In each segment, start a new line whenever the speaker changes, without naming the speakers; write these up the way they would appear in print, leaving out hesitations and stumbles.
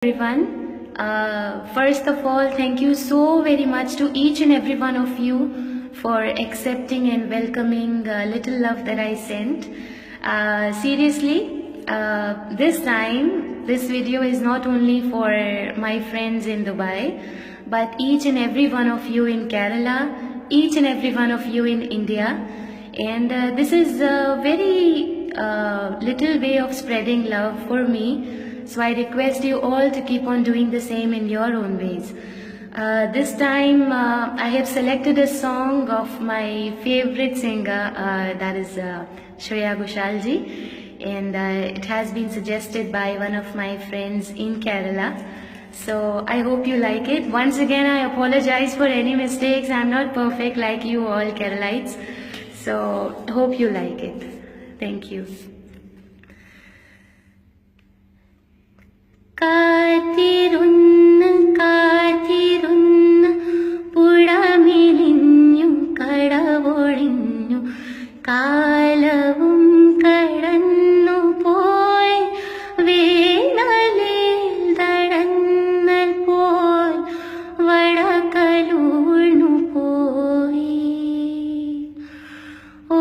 Everyone, first of all, thank you so very much to each and every one of you for accepting and welcoming little love that I sent. Seriously, this time, this video is not only for my friends in Dubai, but each and every one of you in Kerala, each and every one of you in India. And this is a very little way of spreading love for me. So I request you all to keep on doing the same in your own ways. This time I have selected a song of my favorite singer, that is Shreya Ghoshal ji, and it has been suggested by one of my friends in Kerala. So I hope you like it. Once again, I apologize for any mistakes. I'm not perfect like you all Keralites. So hope you like it. Thank you. കാത്തിരുന്ന് കാത്തിരുന്ന് പുഴമിലിഞ്ഞു കടവൊഴിഞ്ഞു കാലവും കടന്നു പോയി വേനലിൽ തടന്നൽ പോൽ വടകലൂർന്നു പോയി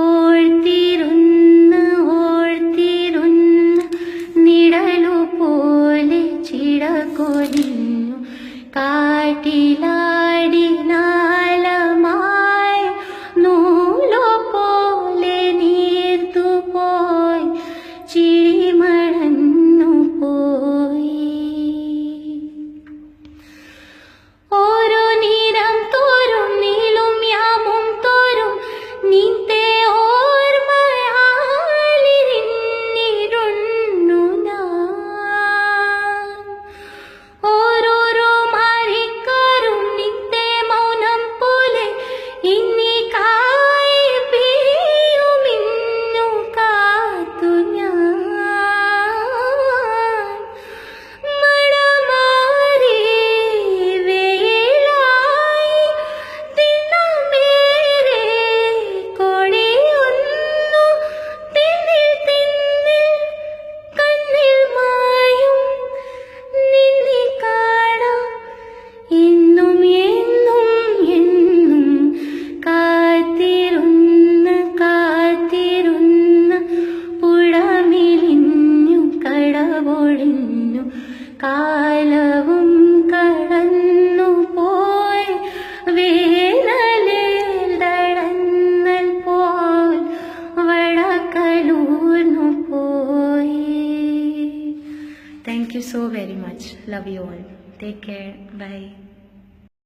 ഓർത്തിരുന്ന് ഓർത്തിരുന്ന് നിഴലു പോലെ ചിറകൊലിഞ്ഞു കാട്ടിലാടി നാളമായി നൂലു പോലെ നീർത്തുപോയി ചിരിമടന്നു പോയി ഓരോ നീരം തോറും നീളും യാമും തോറും നിന്റെ ഓർമ്മയാലിരുന്നിരുന്നു ഞാൻ ഓരോരോ മാറിക്കാറും നിന്റെ മൗനം പോലെ ഇന്നി കായി പിരിയുമിന്നു കാത്തു ഞാൻ മഴമാറി വെയിലായി തിന്നമേറെ കൊടിയൊന്നു തിന്നിൽ തിന്നിൽ കണ്ണിൽ മായും നിന്നെ കാണാം ഇന്നും എന്നും എന്നും കാത്തിരുന്ന് കാത്തിരുന്ന് പുഴമിലിഞ്ഞു കടവൊഴിഞ്ഞു കാലവും കടന്നു പോയി വേനലിൽ തടന്നൽ പോൽ വടകലൂർന്നു പോയി. Thank you so very much. Love you all. Take care. Bye.